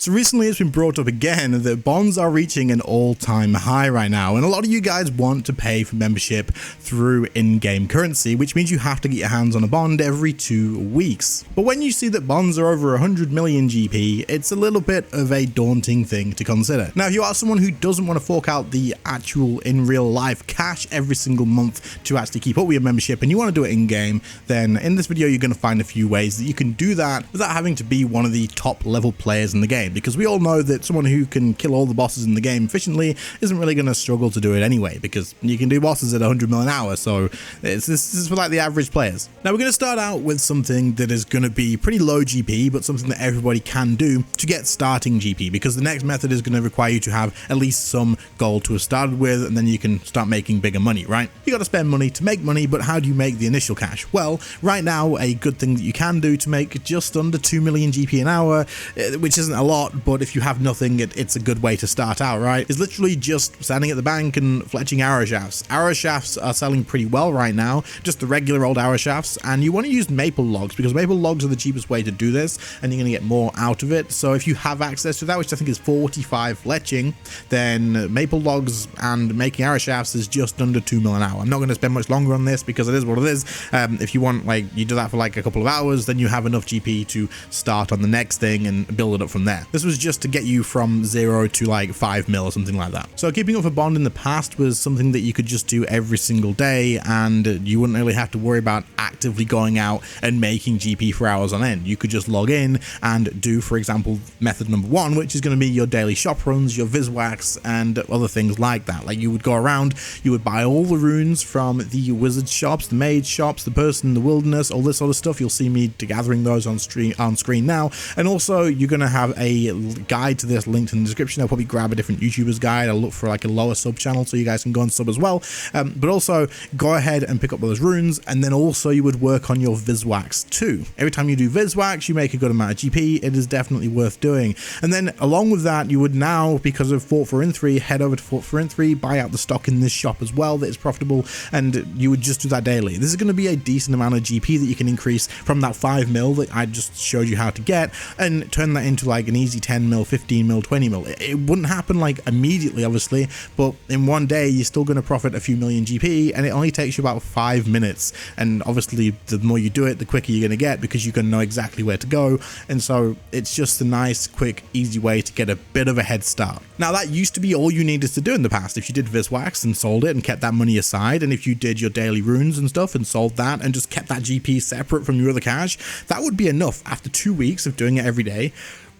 So recently it's been brought up again that bonds are reaching an all-time high right now, and a lot of you guys want to pay for membership through in-game currency, which means you have to get your hands on a bond every 2 weeks. But when you see that bonds are over 100 million GP, it's a little bit of a daunting thing to consider. Now, if you are someone who doesn't want to fork out the actual in real life cash every single month to actually keep up with your membership and you want to do it in-game, then in this video you're going to find a few ways that you can do that without having to be one of the top level players in the game. Because we all know that someone who can kill all the bosses in the game efficiently isn't really going to struggle to do it anyway, because you can do bosses at 100 mil an hour, so this is for like the average players. Now we're going to start out with something that is going to be pretty low GP, but something that everybody can do to get starting GP, because the next method is going to require you to have at least some gold to have started with, and then you can start making bigger money, right? You got to spend money to make money, but how do you make the initial cash? Well, right now a good thing that you can do to make just under 2 million GP an hour, which isn't a lot, but if you have nothing, it's a good way to start out, right? Is literally just standing at the bank and fletching arrow shafts. Arrow shafts are selling pretty well right now, just the regular old arrow shafts, and you want to use maple logs because maple logs are the cheapest way to do this, and you're going to get more out of it. So if you have access to that, which I think is 45 fletching, then maple logs and making arrow shafts is just under 2 mil an hour. I'm not going to spend much longer on this because it is what it is. If you want, like, you do that for like a couple of hours, then you have enough GP to start on the next thing and build it up from there. This was just to get you from 0 to like 5 mil or something like that. So keeping up a bond in the past was something that you could just do every single day, and you wouldn't really have to worry about actively going out and making GP for hours on end. You could just log in and do, for example, method number 1, which is going to be your daily shop runs, your viswax, and other things like that. Like, you would go around, you would buy all the runes from the wizard shops, the mage shops, the person in the wilderness, all this sort of stuff. You'll see me gathering those on screen now. And also you're going to have a guide to this linked in the description. I'll probably grab a different YouTuber's guide. I'll look for like a lower sub channel so you guys can go and sub as well. But also go ahead and pick up those runes, and then also you would work on your viswax too. Every time you do viswax, you make a good amount of GP. It is definitely worth doing. And then along with that, you would now, because of Fort for in 3, head over to Fort for in 3, buy out the stock in this shop as well that is profitable, and you would just do that daily. This is going to be a decent amount of GP that you can increase from that 5 mil that I just showed you how to get, and turn that into like an easy 10 mil, 15 mil, 20 mil. It wouldn't happen like immediately, obviously, but in one day you're still going to profit a few million GP, and it only takes you about 5 minutes. And obviously the more you do it, the quicker you're going to get, because you're going to know exactly where to go. And so it's just a nice, quick, easy way to get a bit of a head start. Now, that used to be all you needed to do in the past. If you did viswax and sold it and kept that money aside, and if you did your daily runes and stuff and sold that and just kept that GP separate from your other cash, that would be enough. After 2 weeks of doing it every day,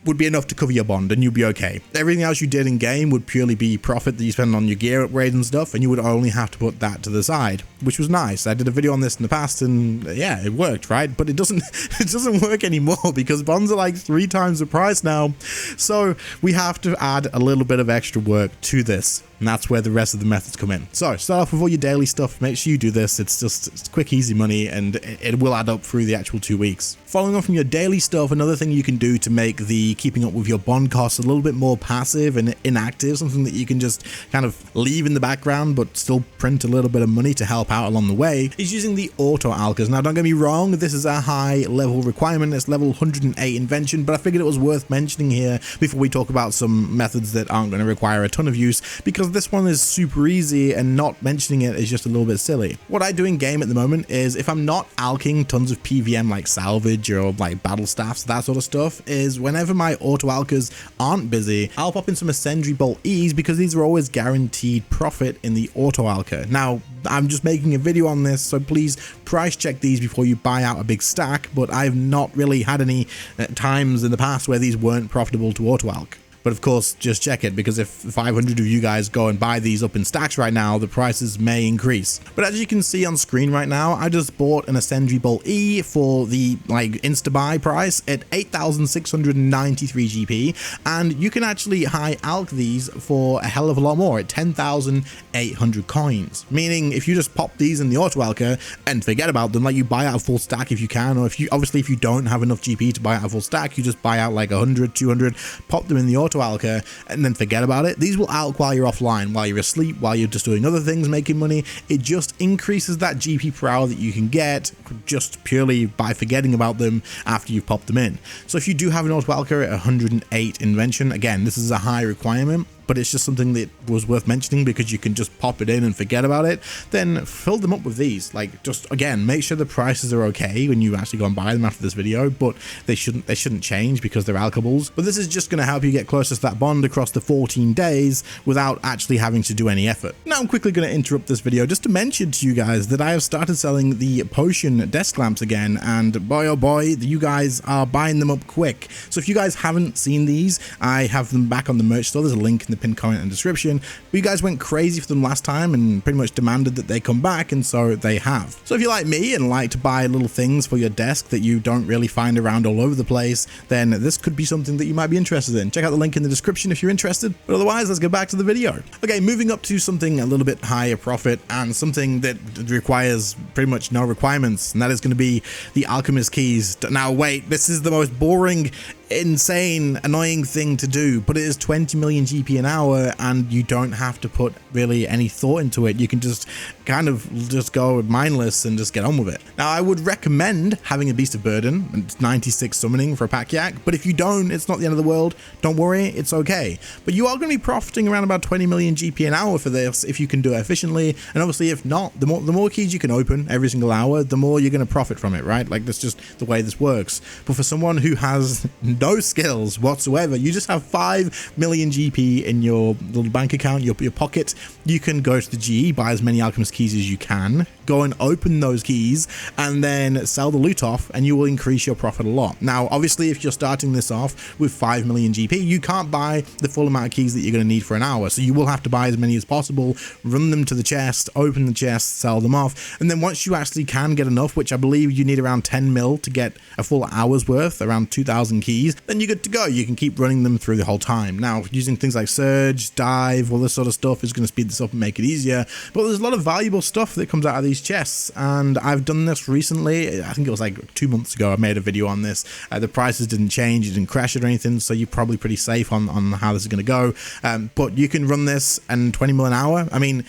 would be enough to cover your bond, and you'd be okay. Everything else you did in game would purely be profit that you spend on your gear upgrades and stuff, and you would only have to put that to the side, which was nice. I did a video on this in the past, and yeah, it worked, right? But it doesn't work anymore because bonds are like 3 times the price now. So we have to add a little bit of extra work to this, and that's where the rest of the methods come in. So start off with all your daily stuff. Make sure you do this. It's quick, easy money, and it will add up through the actual 2 weeks. Following on from your daily stuff, another thing you can do to make the keeping up with your bond costs a little bit more passive and inactive, something that you can just kind of leave in the background but still print a little bit of money to help out along the way, is using the auto alchers. Now, don't get me wrong, this is a high level requirement. It's level 108 invention, but I figured it was worth mentioning here before we talk about some methods that aren't going to require a ton of use, because this one is super easy and not mentioning it is just a little bit silly. What I do in game at the moment is, if I'm not alching tons of PVM like salvage or like battle staffs, that sort of stuff, is whenever my auto alchers aren't busy, I'll pop in some Ascendry Bolt E's, because these are always guaranteed profit in the auto alcher. Now, I'm just making a video on this, so please price check these before you buy out a big stack, but I've not really had any times in the past where these weren't profitable to auto alch. But of course, just check it, because if 500 of you guys go and buy these up in stacks right now, the prices may increase. But as you can see on screen right now, I just bought an Ascendry Bolt E for the like insta-buy price at 8,693 GP, and you can actually high alch these for a hell of a lot more at 10,800 coins. Meaning, if you just pop these in the auto alcher and forget about them, like you buy out a full stack if you can, or if you don't have enough GP to buy out a full stack, you just buy out like 100, 200, pop them in the auto alcher and then forget about it. These will alch while you're offline, while you're asleep, while you're just doing other things, making money. It just increases that GP per hour that you can get just purely by forgetting about them after you've popped them in. So if you do have an auto alchor at 108 invention, again, this is a high requirement, but it's just something that was worth mentioning because you can just pop it in and forget about it, then fill them up with these. Like, just again, make sure the prices are okay when you actually go and buy them after this video, but they shouldn't change because they're alchables. But this is just going to help you get closer to that bond across the 14 days without actually having to do any effort. Now I'm quickly going to interrupt this video just to mention to you guys that I have started selling the potion desk lamps again, and boy oh boy, you guys are buying them up quick. So if you guys haven't seen these, I have them back on the merch store. There's a link in the pinned comment and description. But you guys went crazy for them last time and pretty much demanded that they come back, and so they have. So if you're like me and like to buy little things for your desk that you don't really find around all over the place, then this could be something that you might be interested in. Check out the link in the description if you're interested. But otherwise, let's get back to the video. Okay, moving up to something a little bit higher profit and something that requires pretty much no requirements, and that is going to be the Alchemist Keys. Now wait, this is the most boring, insane, annoying thing to do, but it is 20 million GP an hour and you don't have to put really any thought into it. You can just kind of just go mindless and just get on with it. Now I would recommend having a Beast of Burden and 96 summoning for a pack yak, but if you don't, it's not the end of the world. Don't worry, it's okay. But you are going to be profiting around about 20 million GP an hour for this if you can do it efficiently, and obviously if not, the more keys you can open every single hour, the more you're going to profit from it, right? Like, that's just the way this works. But for someone who has no skills whatsoever, you just have 5 million GP in your little bank account, your pocket, you can go to the GE, buy as many Alchemist Keys as you can, go and open those keys, and then sell the loot off, and you will increase your profit a lot. Now, obviously, if you're starting this off with 5 million GP, you can't buy the full amount of keys that you're going to need for an hour, so you will have to buy as many as possible, run them to the chest, open the chest, sell them off, and then once you actually can get enough, which I believe you need around 10 mil to get a full hour's worth, around 2,000 keys, then you're good to go. You can keep running them through the whole time. Now, using things like Surge, Dive, all this sort of stuff is going to speed this up and make it easier, but there's a lot of valuable stuff that comes out of these chests, and I've done this recently. I think it was like 2 months ago I made a video on this. The prices didn't change, it didn't crash it or anything, so you're probably pretty safe on how this is going to go, but you can run this and 20 mil an hour. I mean,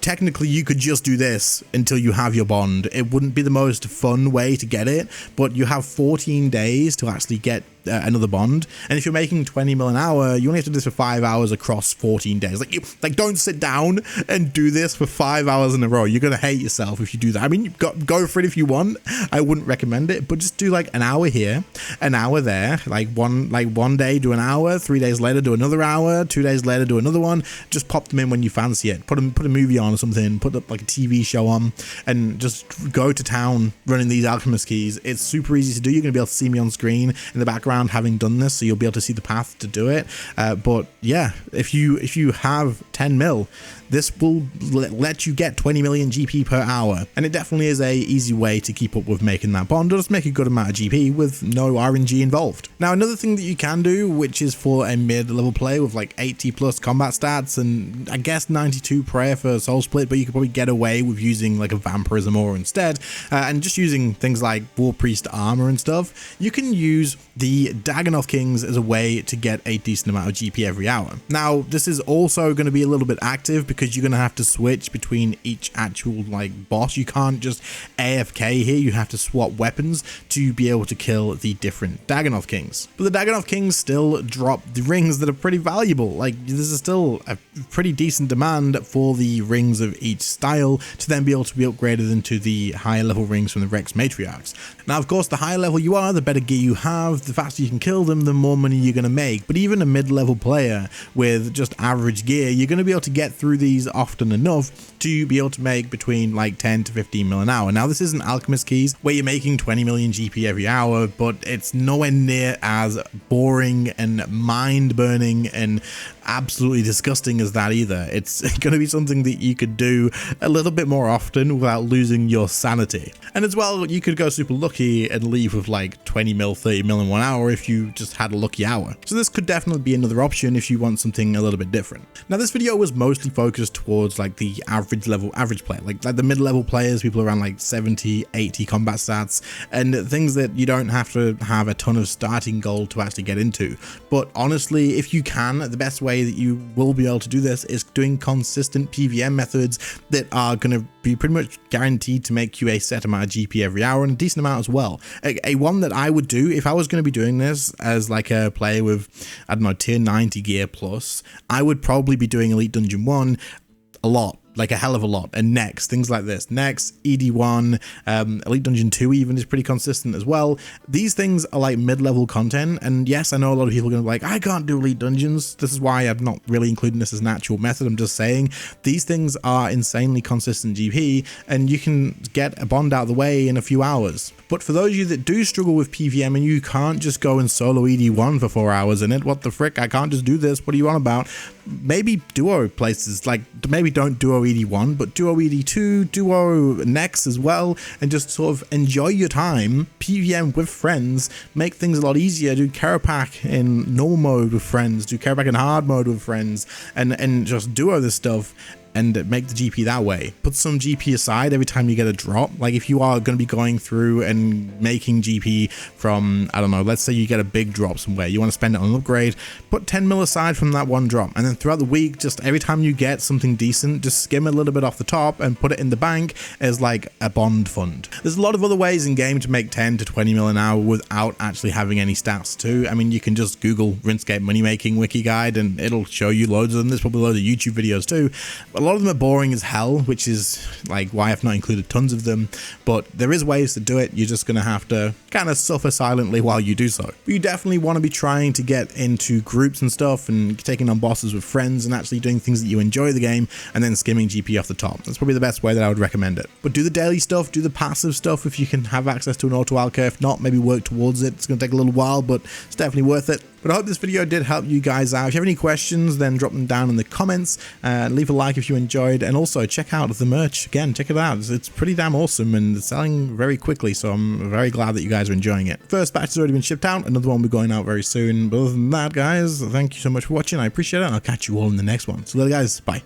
technically you could just do this until you have your bond. It wouldn't be the most fun way to get it, but you have 14 days to actually get another bond, and if you're making 20 mil an hour, you only have to do this for 5 hours across 14 days. Like don't sit down and do this for 5 hours in a row. You're gonna hate yourself if you do that. I mean, go for it if you want. I wouldn't recommend it, but just do like an hour here, an hour there, like one day do an hour, 3 days later do another hour, 2 days later do another one. Just pop them in when you fancy it. Put a movie on or something, put up like a TV show on, and just go to town running these Alchemist Keys. It's super easy to do. You're gonna be able to see me on screen in the background having done this, so you'll be able to see the path to do it. But yeah, if you have 10 mil, this will let you get 20 million GP per hour, and it definitely is a easy way to keep up with making that bond, or just make a good amount of GP with no RNG involved. Now, another thing that you can do, which is for a mid-level player with like 80 plus combat stats and I guess 92 prayer for soul split, but you could probably get away with using like a vampirism aura instead, and just using things like war priest armor and stuff. You can use the Daganoth Kings as a way to get a decent amount of GP every hour. Now, this is also going to be a little bit active because you're going to have to switch between each actual like boss. You can't just AFK here, you have to swap weapons to be able to kill the different Daganoth Kings. But the Daganoth Kings still drop the rings that are pretty valuable. Like, this is still a pretty decent demand for the rings of each style to then be able to be upgraded into the higher level rings from the Rex Matriarchs. Now, of course, the higher level you are, the better gear you have, the faster you can kill them, the more money you're going to make. But even a mid-level player with just average gear, you're going to be able to get through these often enough to be able to make between like 10 to 15 mil an hour. Now, this isn't Alchemist Keys where you're making 20 million GP every hour, but it's nowhere near as boring and mind-burning and absolutely disgusting as that either. It's going to be something that you could do a little bit more often without losing your sanity. And as well, you could go super lucky and leave with like 20 mil, 30 mil in 1 hour if you just had a lucky hour. So this could definitely be another option if you want something a little bit different. Now, this video was mostly focused towards like the average player, like the mid-level players, people around like 70, 80 combat stats, and things that you don't have to have a ton of starting gold to actually get into. But honestly, if you can, the best way that you will be able to do this is doing consistent PVM methods that are going to be pretty much guaranteed to make you a set amount of GP every hour, and a decent amount as well. A one that I would do if I was going to be doing this as like a player with, I don't know, tier 90 gear plus, I would probably be doing Elite Dungeon 1 a lot. Like a hell of a lot. And next, things like this. Next, ED1, Elite Dungeon 2 even is pretty consistent as well. These things are like mid-level content, and yes, I know a lot of people are going to be like, I can't do Elite Dungeons. This is why I'm not really including this as an actual method. I'm just saying these things are insanely consistent GP, and you can get a bond out of the way in a few hours. But for those of you that do struggle with PVM and you can't just go and solo ED1 for 4 hours in it, what the frick, I can't just do this, what are you on about? Maybe duo places, like maybe don't duo ED1, but duo ED2, duo next as well, and just sort of enjoy your time, PVM with friends, make things a lot easier, do Carapac in normal mode with friends, do Carapac in hard mode with friends, and just duo this stuff and make the GP that way. Put some GP aside every time you get a drop. Like if you are going to be going through and making GP from, I don't know, let's say you get a big drop somewhere, you want to spend it on an upgrade, put 10 mil aside from that one drop, and then throughout the week, just every time you get something decent, just skim a little bit off the top and put it in the bank as like a bond fund. There's a lot of other ways in game to make 10 to 20 mil an hour without actually having any stats too. I mean, you can just Google RuneScape money making wiki guide and it'll show you loads of them. There's probably loads of YouTube videos too. A lot of them are boring as hell, which is like why I've not included tons of them, but there is ways to do it. You're just going to have to kind of suffer silently while you do so. But you definitely want to be trying to get into groups and stuff and taking on bosses with friends and actually doing things that you enjoy the game and then skimming GP off the top. That's probably the best way that I would recommend it. But do the daily stuff, do the passive stuff if you can have access to an auto alcher. If not, maybe work towards it. It's going to take a little while, but it's definitely worth it. But I hope this video did help you guys out. If you have any questions, then drop them down in the comments. Leave a like if you enjoyed, and also check out the merch. Again, check it out. It's pretty damn awesome, and it's selling very quickly, so I'm very glad that you guys are enjoying it. First batch has already been shipped out. Another one will be going out very soon. But other than that, guys, thank you so much for watching. I appreciate it, and I'll catch you all in the next one. So later, guys. Bye.